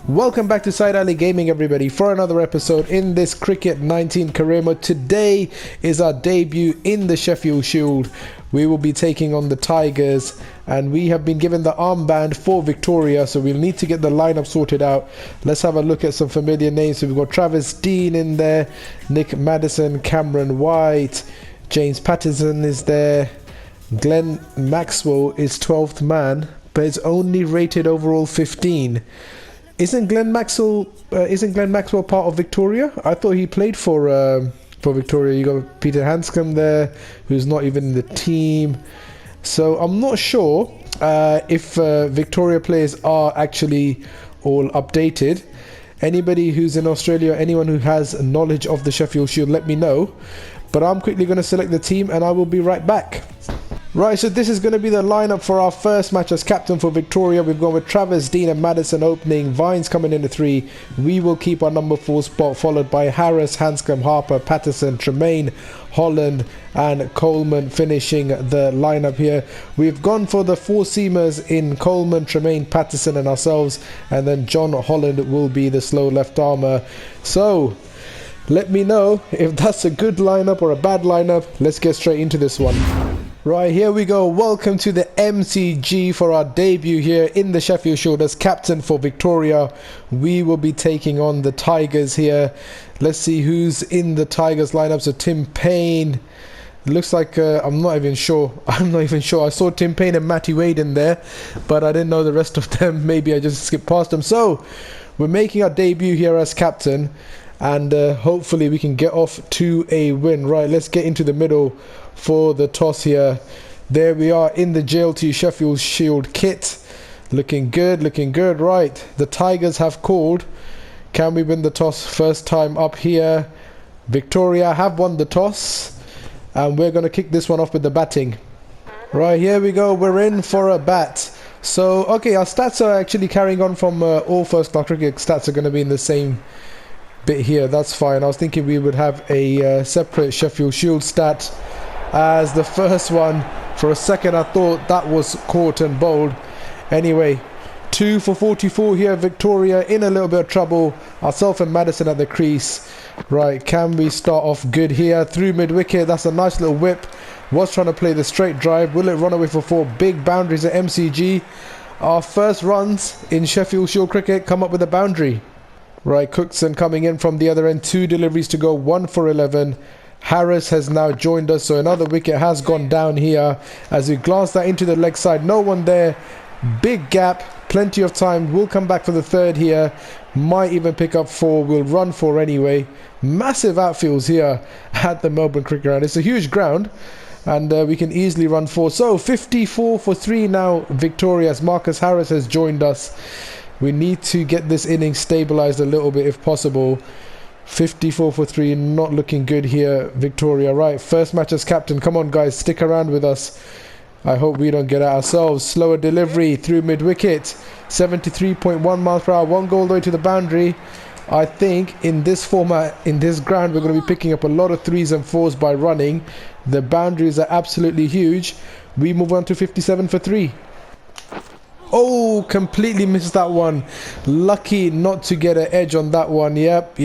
Welcome back to Syed Gaming, everybody, for another episode in this Cricket 19 career mode. Today is our debut in the Sheffield Shield. We will be taking on the Tigers, and we have been given the armband for Victoria, so we'll need to get the lineup sorted out. Let's have a look at some familiar names. So we've got Travis Dean in there, Nick Maddison, Cameron White, James Patterson is there, Glenn Maxwell is 12th man, but it's only rated overall 15. Isn't Glenn Maxwell part of Victoria? I thought he played for Victoria. You got Peter Hanscom there, who's not even in the team. So I'm not sure if Victoria players are actually all updated. Anybody who's in Australia, anyone who has knowledge of the Sheffield Shield, let me know. But I'm quickly going to select the team and I will be right back. Right, so this is going to be the lineup for our first match as captain for Victoria. We've gone with Travis Dean and Maddison opening, Vines coming in the 3. We will keep our number 4 spot, followed by Harris, Hanscom, Harper, Patterson, Tremaine, Holland and Coleman finishing the lineup here. We've gone for the 4 seamers in Coleman, Tremaine, Patterson and ourselves, and then John Holland will be the slow left armour. So let me know if that's a good lineup or a bad lineup. Let's get straight into this one. Right, here we go. Welcome to the MCG for our debut here in the Sheffield Shield as captain for Victoria. We will be taking on the Tigers here. Let's see who's in the Tigers lineup. So Tim Payne. Looks like I'm not even sure. I saw Tim Payne and Matty Wade in there, but I didn't know the rest of them. Maybe I just skipped past them. So we're making our debut here as captain, and hopefully we can get off to a win. Right, let's get into the middle for the toss here. There we are in the JLT Sheffield Shield kit. Looking good. Right, the Tigers have called. Can we win the toss? First time up here. Victoria have won the toss, and we're going to kick this one off with the batting. Right, here we go. We're in for a bat. So, okay, our stats are actually carrying on from all first class cricket stats are going to be in the same bit here. That's fine. I was thinking we would have a separate Sheffield Shield stat as the first one. For a second I thought that was caught and bowled. Anyway, 2 for 44 here. Victoria in a little bit of trouble. Ourself and Maddison at the crease. Right, can we start off good here through mid wicket? That's a nice little whip. Was trying to play the straight drive. Will it run away for 4? Big boundaries at MCG. Our first runs in Sheffield Shield cricket come up with a boundary. Right, Cookson coming in from the other end. 2 deliveries to go, 1 for 11. Harris has now joined us, so another wicket has gone down here. As we glance that into the leg side, no one there. Big gap, plenty of time. We'll come back for the 3rd here. Might even pick up 4. We'll run 4 anyway. Massive outfields here at the Melbourne Cricket Ground. It's a huge ground, and we can easily run 4. So 54 for 3 now, Victoria, as Marcus Harris has joined us. We need to get this inning stabilized a little bit if possible. 54 for 3, not looking good here, Victoria. Right, first match as captain. Come on guys, stick around with us. I hope we don't get out ourselves. Slower delivery through mid wicket. 73.1 miles per hour. 1 goal all the way to the boundary. I think in this format, in this ground, we're going to be picking up a lot of 3s and 4s by running. The boundaries are absolutely huge. We move on to 57 for 3. Oh, completely missed that one. Lucky not to get an edge on that one. Yep,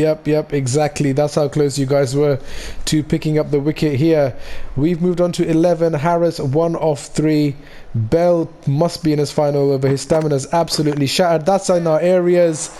exactly. That's how close you guys were to picking up the wicket here. We've moved on to 11. Harris, 1 off 3. Bell must be in his final over. His stamina's absolutely shattered. That's in our areas,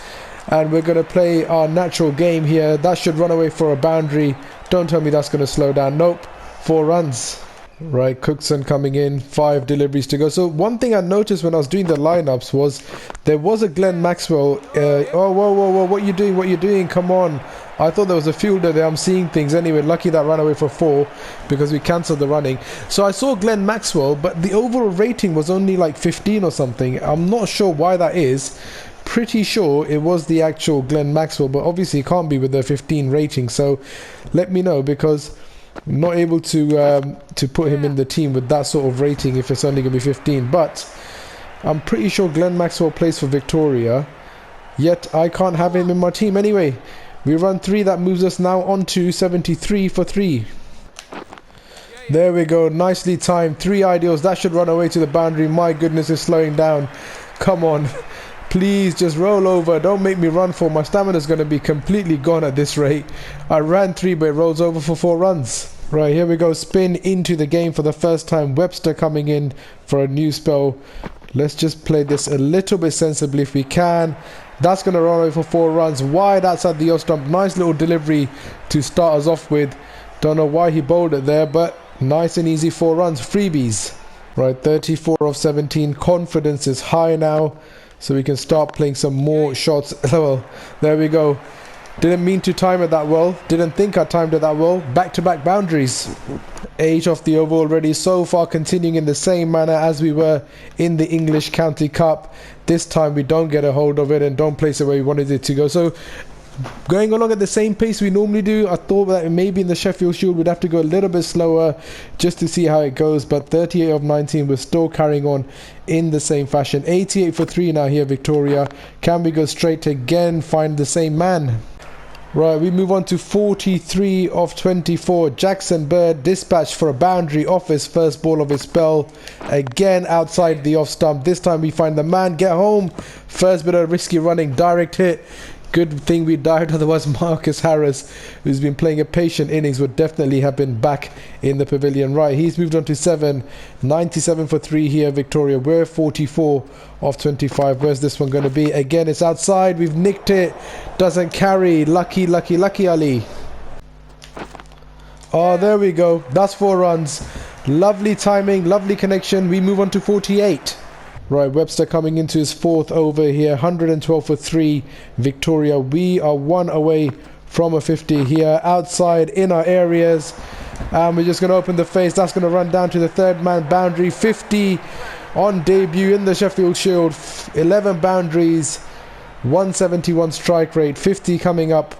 and we're going to play our natural game here. That should run away for a boundary. Don't tell me that's going to slow down. Nope, 4 runs. Right, Cookson coming in, 5 deliveries to go. So one thing I noticed when I was doing the lineups was there was a Glenn Maxwell. Oh, whoa, what you doing? Come on. I thought there was a fielder there. I'm seeing things. Anyway, lucky that ran away for 4 because we cancelled the running. So I saw Glenn Maxwell, but the overall rating was only like 15 or something. I'm not sure why that is. Pretty sure it was the actual Glenn Maxwell, but obviously it can't be with the 15 rating. So let me know, because I'm not able to put him in the team with that sort of rating if it's only going to be 15. But I'm pretty sure Glenn Maxwell plays for Victoria, yet I can't have him in my team. Anyway, we run 3. That moves us now on to 73 for 3. There we go, nicely timed. 3 ideals. That should run away to the boundary. My goodness, it's slowing down. Come on. Please just roll over. Don't make me run 4. My stamina's going to be completely gone at this rate. I ran 3, but it rolls over for 4 runs. Right, here we go. Spin into the game for the first time. Webster coming in for a new spell. Let's just play this a little bit sensibly if we can. That's going to run over for 4 runs. Wide outside the off stump. Nice little delivery to start us off with. Don't know why he bowled it there, but nice and easy 4 runs. Freebies. Right, 34 of 17. Confidence is high now, so we can start playing some more shots. Well, there we go. Didn't mean to time it that well. Didn't think I timed it that well. Back-to-back boundaries. 8 off the over already. So far continuing in the same manner as we were in the English County Cup. This time we don't get a hold of it and don't place it where we wanted it to go. So going along at the same pace we normally do. I thought that maybe in the Sheffield Shield we'd have to go a little bit slower just to see how it goes, but 38 of 19, we're still carrying on in the same fashion. 88 for 3 now here, Victoria. Can we go straight to again find the same man? Right, we move on to 43 of 24. Jackson Bird dispatched for a boundary off his first ball of his spell. Again outside the off stump. This time we find the man. Get home. First bit of risky running. Direct hit. Good thing we died, otherwise Marcus Harris, who's been playing a patient innings, would definitely have been back in the pavilion. Right, he's moved on to 7. 97 for 3 here, Victoria. We're 44 of 25. Where's this one going to be? Again, it's outside. We've nicked it. Doesn't carry. Lucky Ali. Oh, there we go. That's 4 runs. Lovely timing, lovely connection. We move on to 48. Right, Webster coming into his 4th over here. 112 for 3, Victoria. We are 1 away from a 50 here. Outside in our areas. And we're just going to open the face. That's going to run down to the 3rd man boundary. 50 on debut in the Sheffield Shield. 11 boundaries. 171 strike rate. 50 coming up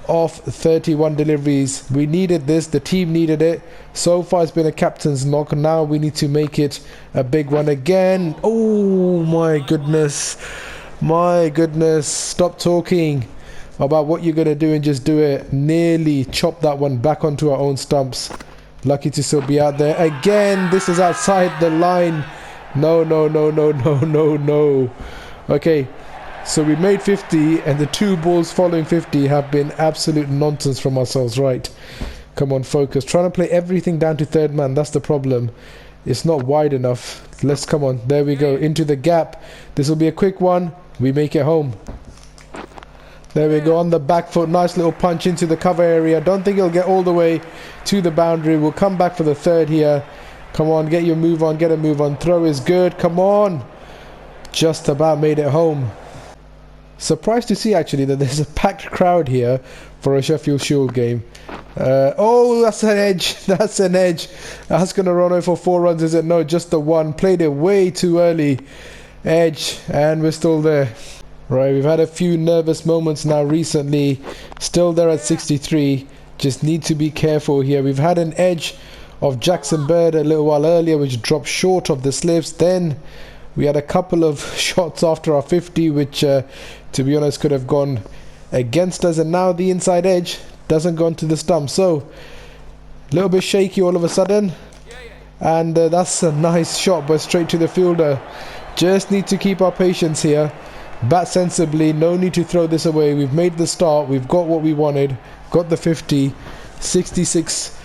off 31 deliveries. We needed this. The team needed it. So far it's been a captain's knock. Now we need to make it a big one again. Oh my goodness. Stop talking about what you're going to do and just do it. Nearly chopped that one back onto our own stumps. Lucky to still be out there. Again, this is outside the line. No. Okay. So we made 50, and the 2 balls following 50 have been absolute nonsense from ourselves. Right, come on, focus. Trying to play everything down to 3rd man. That's the problem. It's not wide enough. Let's come on. There we go. Into the gap. This will be a quick one. We make it home. There we go. On the back foot. Nice little punch into the cover area. Don't think he'll get all the way to the boundary. We'll come back for the 3rd here. Come on, get your move on. Get a move on. Throw is good. Come on. Just about made it home. Surprised to see actually that there's a packed crowd here for a Sheffield Shield game. Oh, that's an edge. That's an edge. That's going to run over for 4 runs, is it? No, just the 1. Played it way too early. Edge, and we're still there. Right, we've had a few nervous moments now recently. Still there at 63. Just need to be careful here. We've had an edge of Jackson Bird a little while earlier, which dropped short of the slips. Then we had a couple of shots after our 50, which to be honest could have gone against us, and now the inside edge doesn't go into the stump, so a little bit shaky all of a sudden. And that's a nice shot, but straight to the fielder. Just need to keep our patience here, bat sensibly, no need to throw this away. We've made the start, we've got what we wanted, got the 50. 66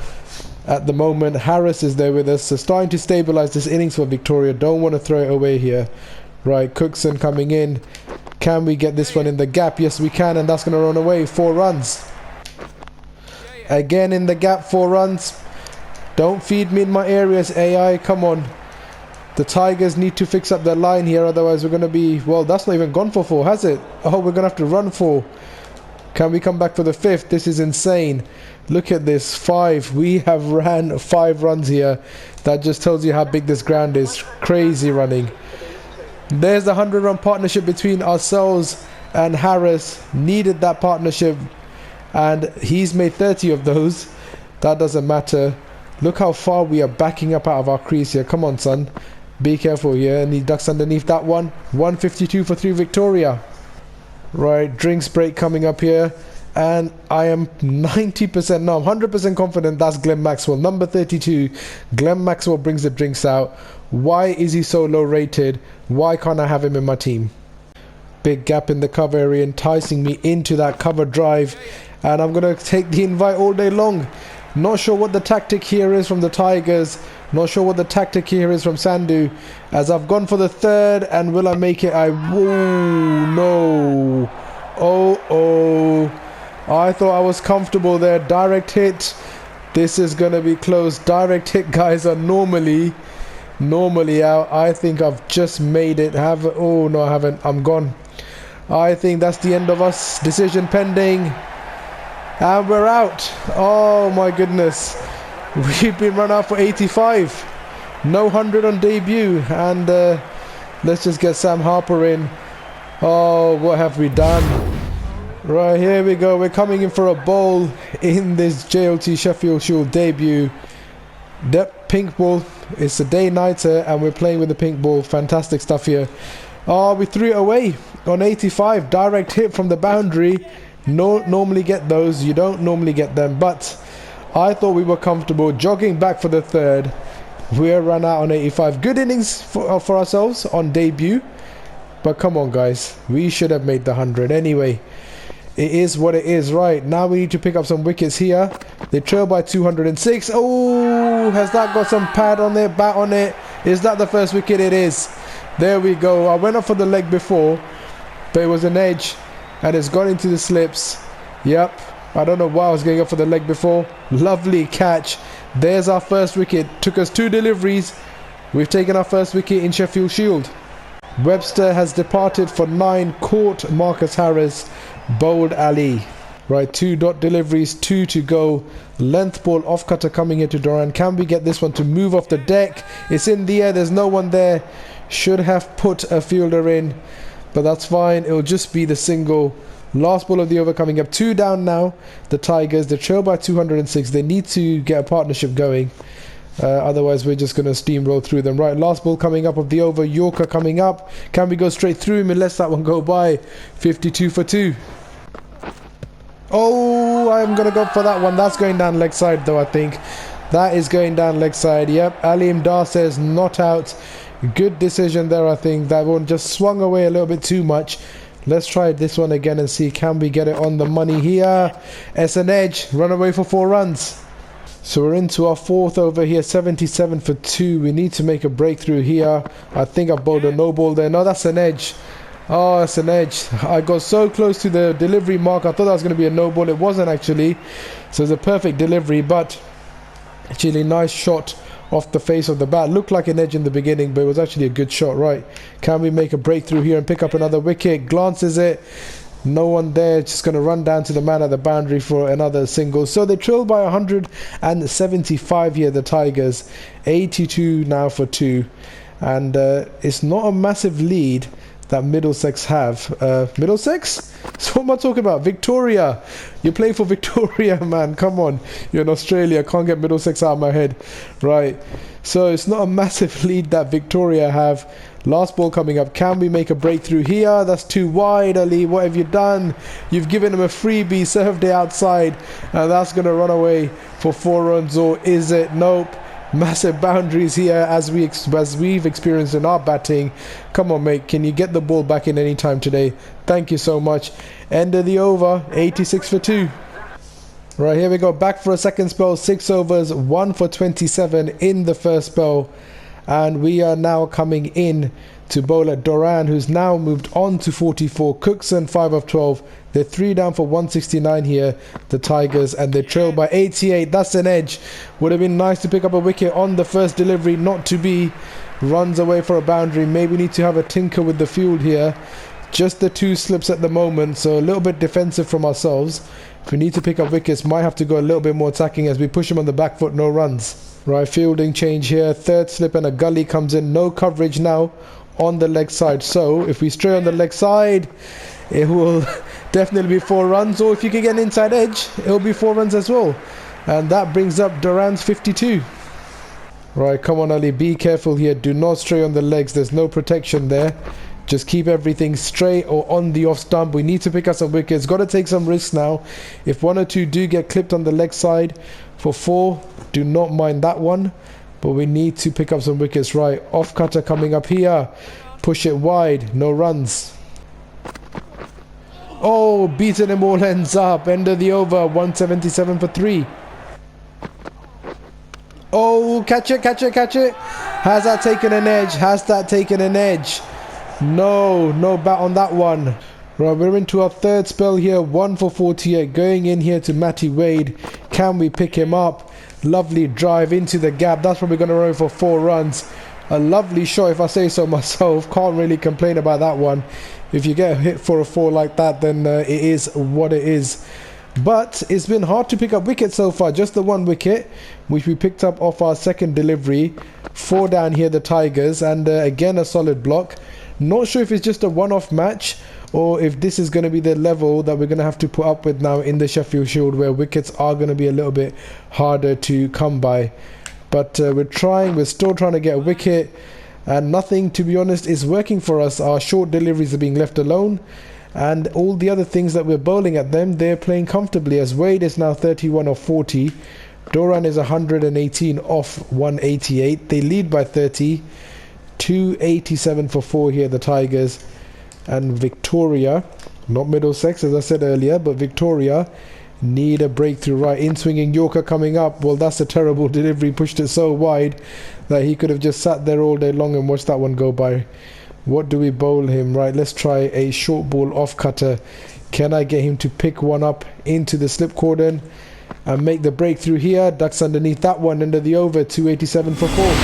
at the moment. Harris is there with us, so starting to stabilize this innings for Victoria. Don't want to throw it away here. Right, Cookson coming in. Can we get this one in the gap? Yes, we can, and that's going to run away. 4 runs. Again in the gap, 4 runs. Don't feed me in my areas, AI. Come on. The Tigers need to fix up their line here, otherwise we're going to be... Well, that's not even gone for 4, has it? Oh, we're going to have to run 4. Can we come back for the 5th? This is insane. Look at this. 5. We have ran 5 runs here. That just tells you how big this ground is. Crazy running. There's the 100-run partnership between ourselves and Harris. Needed that partnership, and he's made 30 of those. That doesn't matter. Look how far we are backing up out of our crease here. Come on, son. Be careful here. And he ducks underneath that one. 152 for 3 Victoria. Right, drinks break coming up here. And I am 90%, no, I'm 100% confident that's Glenn Maxwell. Number 32, Glenn Maxwell brings the drinks out. Why is he so low rated? Why can't I have him in my team? Big gap in the cover area, enticing me into that cover drive. And I'm going to take the invite all day long. Not sure what the tactic here is from the Tigers. Not sure what the tactic here is from Sandu. As I've gone for the third, and will I make it? Whoa, no. Oh. I thought I was comfortable there. Direct hit. This is going to be close. Direct hit guys are normally out. I think I've just made it. Oh, no, I haven't. I'm gone. I think that's the end of us. Decision pending. And we're out. Oh my goodness. We've been run out for 85. No 100 on debut. And let's just get Sam Harper in. Oh, what have we done? Right, here we go. We're coming in for a bowl in this JLT Sheffield Shield debut. That pink ball. It's a day-nighter and we're playing with the pink ball. Fantastic stuff here. Oh, we threw it away on 85. Direct hit from the boundary. No, normally get those. You don't normally get them, but I thought we were comfortable jogging back for the third. We're run out on 85. Good innings for ourselves on debut, but come on guys, we should have made the 100 anyway. It is what it is. Right, now we need to pick up some wickets here. They trail by 206. Oh, has that got some pad on it, bat on it? Is that the first wicket? It is. There we go. I went up for the leg before, but it was an edge and it's gone into the slips. Yep, I don't know why I was going up for the leg before. Lovely catch. There's our first wicket. Took us 2 deliveries. We've taken our first wicket in Sheffield Shield. Webster has departed for 9. Caught Marcus Harris. Bowled Ali. Right, 2 dot deliveries, 2 to go. Length ball off cutter coming into Duran. Can we get this one to move off the deck? It's in the air. There's no one there. Should have put a fielder in, but that's fine. It'll just be the single. Last ball of the over coming up. 2 down now. The Tigers, they trail by 206. They need to get a partnership going. Otherwise, we're just going to steamroll through them. Right, last ball coming up of the over. Yorker coming up. Can we go straight through him and let that one go by? 52 for 2. Oh, I'm going to go for that one. That's going down leg side though, I think. That is going down leg side. Yep, Ali Imdar says not out. Good decision there, I think. That one just swung away a little bit too much. Let's try this one again and see, can we get it on the money here? It's an edge. Run away for 4 runs. So we're into our 4th over here. 77 for 2. We need to make a breakthrough here. I think I bowled a no ball there. No, that's an edge. Oh, it's an edge. I got so close to the delivery mark. I thought that was going to be a no ball. It wasn't actually. So it's a perfect delivery, but actually nice shot off the face of the bat. Looked like an edge in the beginning, but it was actually a good shot. Right, can we make a breakthrough here and pick up another wicket? Glances it. No one there. Just going to run down to the man at the boundary for another single. So they trail by 175 here, the Tigers. 82 now for 2. And it's not a massive lead that Middlesex have. Middlesex? So what am I talking about? Victoria. You're playing for Victoria, man. Come on. You're in Australia. Can't get Middlesex out of my head. Right. So it's not a massive lead that Victoria have. Last ball coming up. Can we make a breakthrough here? That's too wide, Ali. What have you done? You've given him a freebie. Served it outside. And that's going to run away for 4 runs. Or is it? Nope. Massive boundaries here as we've experienced in our batting. Come on, mate. Can you get the ball back in any time today? Thank you so much. End of the over. 86 for 2. Right, here we go. Back for a second spell. 6 overs. 1 for 27 in the first spell. And we are now coming in to bowler Doran, who's now moved on to 44. Cookson 5 of 12. They're 3 down for 169 here, the Tigers, and they trail by 88. That's an edge. Would have been nice to pick up a wicket on the first delivery. Not to be. Runs away for a boundary. Maybe need to have a tinker with the field here. Just the 2 slips at the moment, so a little bit defensive from ourselves. If we need to pick up wickets, might have to go a little bit more attacking as we push him on the back foot. No runs. Right, fielding change here. 3rd slip and a gully comes in. No coverage now on the leg side. So if we stray on the leg side, it will definitely be 4 runs. Or if you can get an inside edge, it'll be 4 runs as well. And that brings up Duran's 52. Right, come on, Ali. Be careful here. Do not stray on the legs. There's no protection there. Just keep everything straight or on the off stump. We need to pick up some wickets. Got to take some risks now. If 1 or 2 do get clipped on the leg side for 4, do not mind that one. But we need to pick up some wickets. Right, off cutter coming up here. Push it wide. No runs. Oh, beating him all ends up. End of the over. 177 for 3. Oh, catch it, catch it, catch it. Has that taken an edge? Has that taken an edge? No, no bat on that one. Right, we're into our third spell here. 1 for 48. Going in here to Matty Wade. Can we pick him up? Lovely drive into the gap. That's probably going to run for 4 runs. A lovely shot, if I say so myself. Can't really complain about that one. If you get hit for a 4 like that, then it is what it is. But it's been hard to pick up wickets so far. Just the 1 wicket, which we picked up off our second delivery. 4 down here, the Tigers. And again, a solid block. Not sure if it's just a one-off match, or if this is going to be the level that we're going to have to put up with now in the Sheffield Shield, where wickets are going to be a little bit harder to come by. But we're still trying to get a wicket, and nothing, to be honest, is working for us. Our short deliveries are being left alone, and all the other things that we're bowling at them, they're playing comfortably, as Wade is now 31 off 40. Doran is 118 off 188. They lead by 30. 287 for 4 here, the Tigers. And Victoria, not Middlesex as I said earlier, but Victoria need a breakthrough. Right, in swinging Yorker coming up. Well, that's a terrible delivery. Pushed it so wide that he could have just sat there all day long and watched that one go by. What do we bowl him? Right, let's try a short ball off cutter. Can I get him to pick one up into the slip cordon and make the breakthrough here? Ducks underneath that one, under the over. 287 for 4.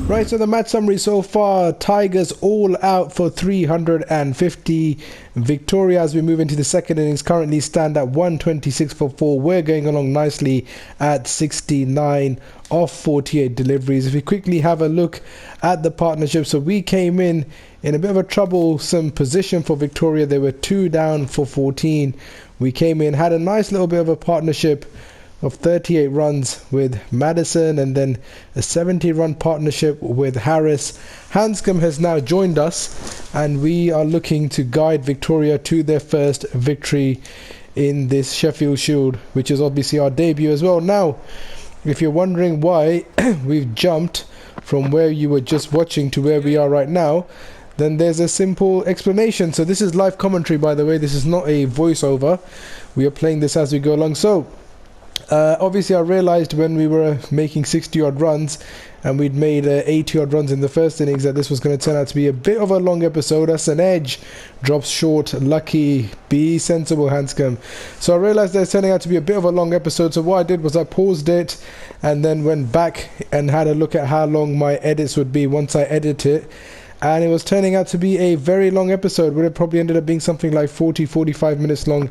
Right, so the match summary so far: Tigers all out for 350. Victoria, as we move into the second innings, currently stand at 126 for 4. We're going along nicely at 69 off 48 deliveries. If we quickly have a look at the partnership, so we came in a bit of a troublesome position for Victoria. They were 2 down for 14. We came in, had a nice little bit of a partnership of 38 runs with Madison, and then a 70-run partnership with Harris. Hanscom has now joined us, and we are looking to guide Victoria to their first victory in this Sheffield Shield, which is obviously our debut as well. Now, if you're wondering why we've jumped from where you were just watching to where we are right now, then there's a simple explanation. So this is live commentary, by the way. This is not a voiceover. We are playing this as we go along. So obviously I realized when we were making 60 odd runs and we'd made 80 odd runs in the first innings that this was going to turn out to be a bit of a long episode. That's an edge, drops short, lucky, be sensible, Hanscom. So I realized that it's turning out to be a bit of a long episode, so what I did was I paused it and then went back and had a look at how long my edits would be once I edit it, and it was turning out to be a very long episode. Would have probably ended up being something like 40-45 minutes long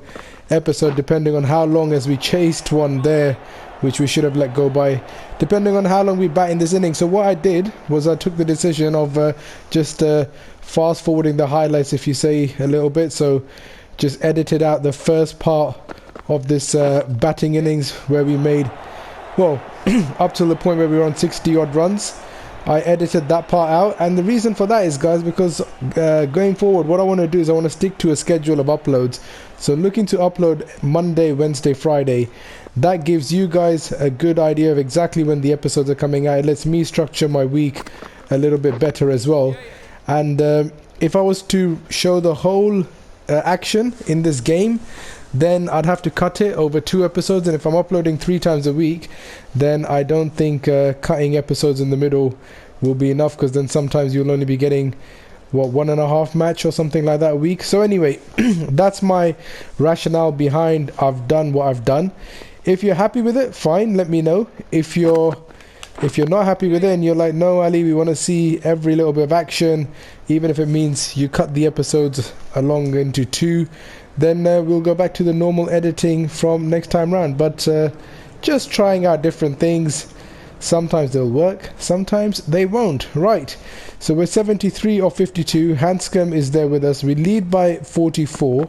episode, depending on how long, as we chased one there which we should have let go by, depending on how long we bat in this inning. So what I did was I took the decision of just fast forwarding the highlights, if you say, a little bit. So just edited out the first part of this batting innings where we made, well, up to the point where we were on 60 odd runs. I edited that part out, and the reason for that is, guys, because going forward, what I want to do is I want to stick to a schedule of uploads. So looking to upload Monday, Wednesday, Friday. That gives you guys a good idea of exactly when the episodes are coming out. It lets me structure my week a little bit better as well. And if I was to show the whole action in this game, then I'd have to cut it over 2 episodes, and if I'm uploading 3 times a week, then I don't think cutting episodes in the middle will be enough, because then sometimes you'll only be getting, what, 1.5 match or something like that a week. So anyway, that's my rationale behind I've done what I've done. If you're happy with it, fine, let me know. If you're not happy with it and you're like, no, Ali, we want to see every little bit of action, even if it means you cut the episodes along into 2, then we'll go back to the normal editing from next time round. But just trying out different things. Sometimes they'll work, sometimes they won't. Right, so we're 73 off 52. Hanscom is there with us. We lead by 44.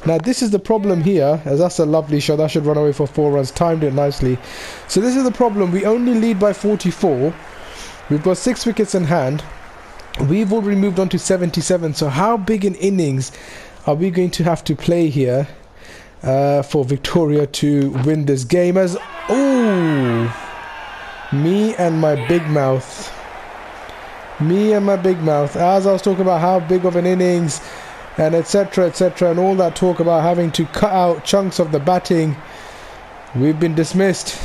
Now this is the problem here, as that's a lovely shot. That should run away for 4 runs. Timed it nicely. So this is the problem. We only lead by 44. We've got 6 wickets in hand. We've already moved on to 77. So how big an innings are we going to have to play here for Victoria to win this game? As me and my big mouth. As I was talking about how big of an innings and etc, etc, and all that talk about having to cut out chunks of the batting. We've been dismissed.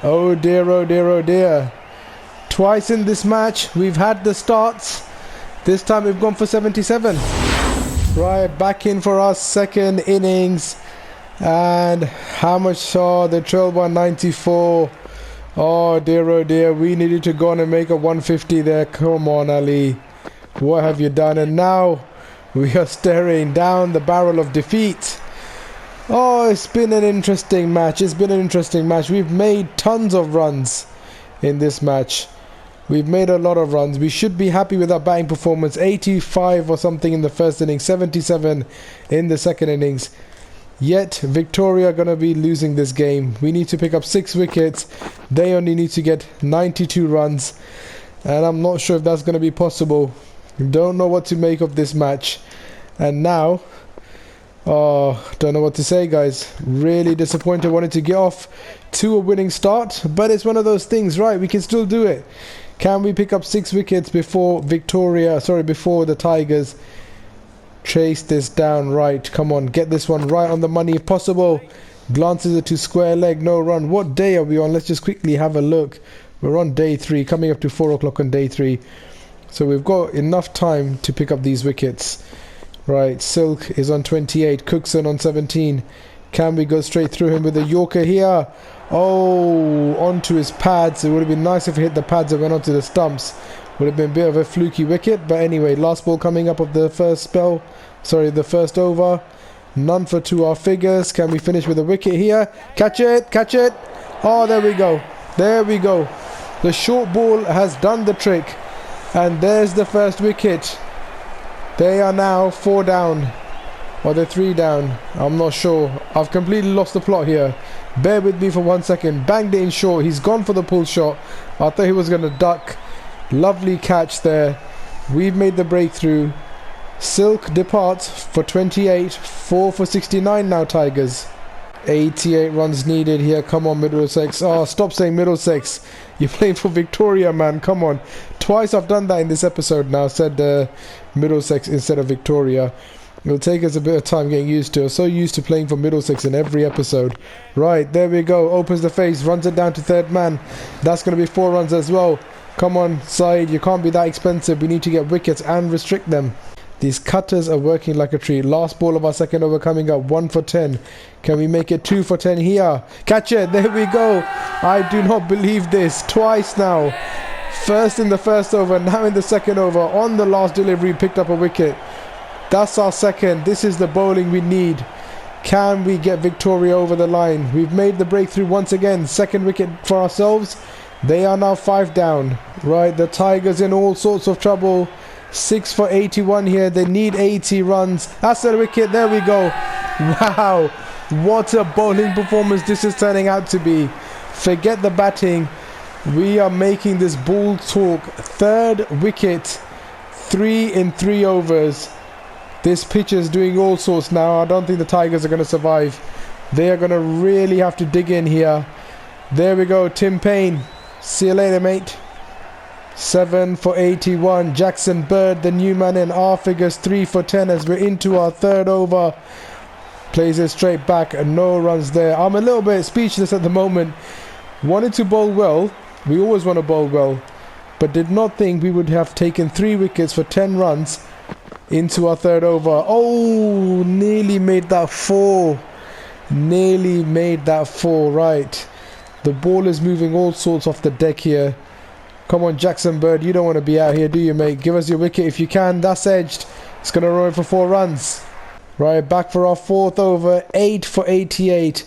Oh dear, oh dear, oh dear. Twice in this match we've had the starts. This time we've gone for 77. Right, back in for our second innings. And how much saw the trail 194? Oh dear, we needed to go on and make a 150 there. Come on, Ali, what have you done? And now we are staring down the barrel of defeat. Oh, it's been an interesting match. We've made tons of runs in this match. We've made a lot of runs. We should be happy with our batting performance. 85 or something in the first innings, 77 in the second innings. Yet Victoria are going to be losing this game. We need to pick up 6 wickets. They only need to get 92 runs, and I'm not sure if that's going to be possible. Don't know what to make of this match. And now, don't know what to say, guys. Really disappointed. Wanted to get off to a winning start, but it's one of those things, right? We can still do it. Can we pick up 6 wickets before before the Tigers chase this down? Right, come on, get this one right on the money if possible. Glances it to square leg, no run. What day are we on? Let's just quickly have a look. We're on day 3, coming up to 4 o'clock on day 3. So we've got enough time to pick up these wickets. Right, Silk is on 28, Cookson on 17. Can we go straight through him with a Yorker here? Oh, onto his pads. It would have been nice if he hit the pads and went onto the stumps. Would have been a bit of a fluky wicket. But anyway, last ball coming up of the first the first over. None for 2 our figures. Can we finish with a wicket here? Catch it, catch it. Oh, there we go. There we go. The short ball has done the trick. And there's the first wicket. They are now 4 down. Or they're 3 down. I'm not sure. I've completely lost the plot here. Bear with me for 1 second. Banged it in short. He's gone for the pull shot. I thought he was going to duck. Lovely catch there. We've made the breakthrough. Silk departs for 28. 4 for 69 now, Tigers. 88 runs needed here. Come on, Middlesex. Oh, stop saying Middlesex. You're playing for Victoria, man. Come on. Twice I've done that in this episode now. Said Middlesex instead of Victoria. It'll take us a bit of time getting used to. I'm so used to playing for Middlesex in every episode. Right, there we go. Opens the face, runs it down to third man. That's going to be 4 runs as well. Come on, Syed, you can't be that expensive. We need to get wickets and restrict them. These cutters are working like a treat. Last ball of our second over coming up. 1 for 10. Can we make it 2 for 10 here? Catch it. There we go. I do not believe this. Twice now. First in the first over, now in the second over. On the last delivery, picked up a wicket. That's our second. This is the bowling we need. Can we get Victoria over the line? We've made the breakthrough once again. Second wicket for ourselves. They are now 5 down. Right, the Tigers in all sorts of trouble. 6 for 81 here. They need 80 runs. That's the wicket. There we go. Wow. What a bowling performance this is turning out to be. Forget the batting. We are making this ball talk. 3rd wicket. 3 in 3 overs. This pitch is doing all sorts now. I don't think the Tigers are going to survive. They are going to really have to dig in here. There we go. Tim Payne. See you later, mate. 7 for 81. Jackson Bird, the new man in. Our figures 3 for 10 as we're into our 3rd over. Plays it straight back and no runs there. I'm a little bit speechless at the moment. Wanted to bowl well. We always want to bowl well. But did not think we would have taken 3 wickets for 10 runs into our 3rd over. Oh, nearly made that 4. Nearly made that 4. Right. The ball is moving all sorts off the deck here. Come on, Jackson Bird. You don't want to be out here, do you, mate? Give us your wicket if you can. That's edged. It's going to run for 4 runs. Right, back for our 4th over. 8 for 88.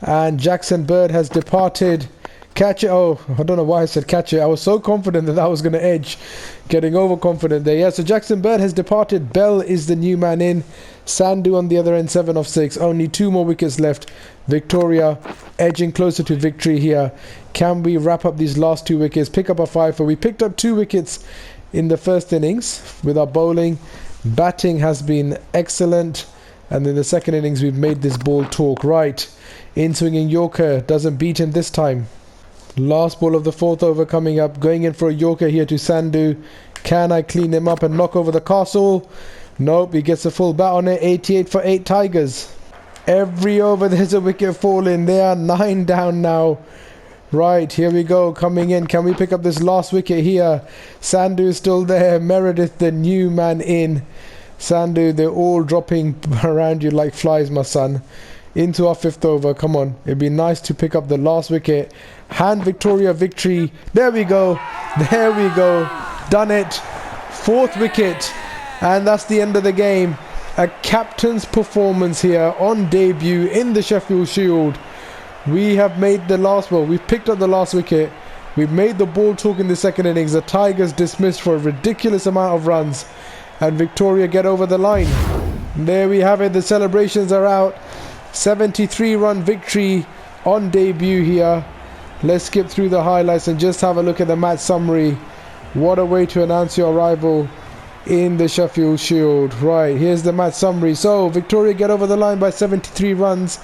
And Jackson Bird has departed. Catch it. Oh, I don't know why I said catch it. I was so confident that that was going to edge. Getting overconfident there. Yeah, so Jackson Bird has departed. Bell is the new man in. Sandhu on the other end, 7 of 6. Only 2 more wickets left. Victoria edging closer to victory here. Can we wrap up these last 2 wickets? Pick up a 5 for. We picked up 2 wickets in the first innings with our bowling. Batting has been excellent. And in the second innings, we've made this ball talk. Right. In swinging Yorker. Doesn't beat him this time. Last ball of the 4th over coming up. Going in for a Yorker here to Sandhu. Can I clean him up and knock over the castle? Nope, he gets a full bat on it. 88 for 8 Tigers. Every over there's a wicket falling. They are 9 down now. Right, here we go, coming in. Can we pick up this last wicket here? Sandhu is still there. Meredith, the new man in. Sandhu, they're all dropping around you like flies, my son. Into our 5th over. Come on, it'd be nice to pick up the last wicket. Hand Victoria victory. There we go. There we go. Done it. 4th wicket. And that's the end of the game. A captain's performance here on debut in the Sheffield Shield. We have made the last ball. We've picked up the last wicket. We've made the ball talk in the 2nd innings. The Tigers dismissed for a ridiculous amount of runs. And Victoria get over the line. There we have it. The celebrations are out. 73-run victory on debut here. Let's skip through the highlights and just have a look at the match summary. What a way to announce your arrival in the Sheffield Shield. Right, here's the match summary. So Victoria get over the line by 73 runs.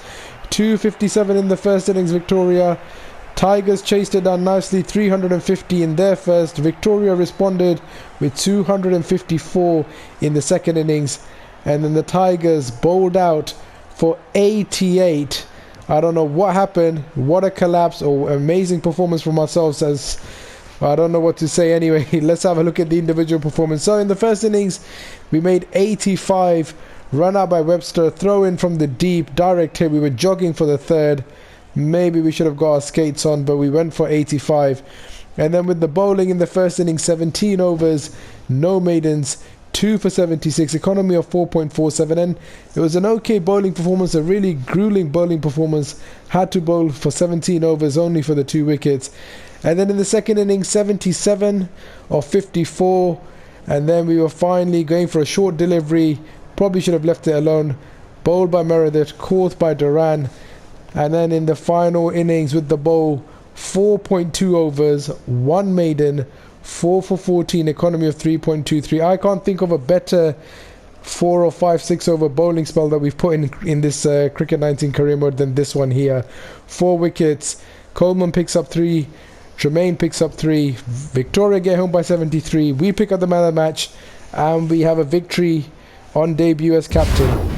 257 in the 1st innings, Victoria. Tigers chased it down nicely, 350 in their first. Victoria responded with 254 in the 2nd innings. And then the Tigers bowled out for 88. I don't know what happened. What a collapse or amazing performance from ourselves. As I don't know what to say anyway. Let's have a look at the individual performance. So in the 1st innings, we made 85. Run out by Webster, throw in from the deep, direct hit. We were jogging for the 3rd. Maybe we should have got our skates on, but we went for 85. And then with the bowling in the 1st inning, 17 overs, no maidens, 2 for 76, economy of 4.47. And it was an okay bowling performance, a really grueling bowling performance. Had to bowl for 17 overs only for the 2 wickets. And then in the 2nd inning, 77 of 54. And then we were finally going for a short delivery. Probably should have left it alone. Bowled by Meredith, caught by Duran. And then in the final innings with the bowl, 4.2 overs, 1 maiden, 4 for 14, economy of 3.23. I can't think of a better 4 or 5, 6 over bowling spell that we've put in this Cricket 19 career mode than this one here. 4 wickets. Coleman picks up 3. Tremaine picks up 3. Victoria get home by 73. We pick up the man of the match. And we have a victory on debut as captain.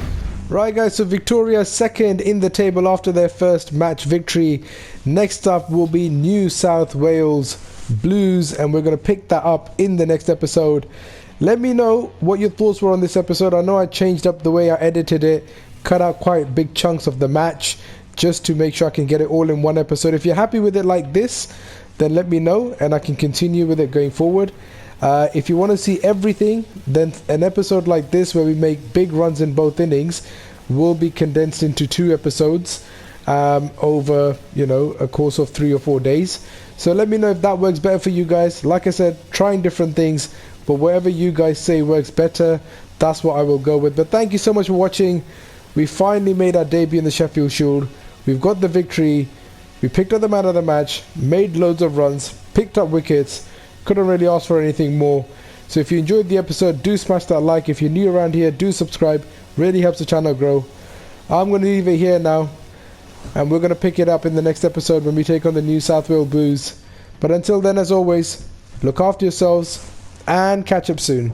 Right guys, so Victoria 2nd in the table after their first match victory. Next up will be New South Wales Blues, and we're going to pick that up in the next episode. Let me know what your thoughts were on this episode. I know I changed up the way I edited it, cut out quite big chunks of the match just to make sure I can get it all in one episode. If you're happy with it like this, then let me know and I can continue with it going forward. If you want to see everything, then an episode like this where we make big runs in both innings will be condensed into 2 episodes over, a course of 3 or 4 days. So let me know if that works better for you guys. Like I said, trying different things, but whatever you guys say works better, that's what I will go with. But thank you so much for watching. We finally made our debut in the Sheffield Shield. We've got the victory. We picked up the man of the match, made loads of runs, picked up wickets. Couldn't really ask for anything more. So if you enjoyed the episode, do smash that like. If you're new around here, do subscribe. Really helps the channel grow. I'm going to leave it here now, and we're going to pick it up in the next episode when we take on the New South Wales Blues. But until then, as always, look after yourselves and catch up soon.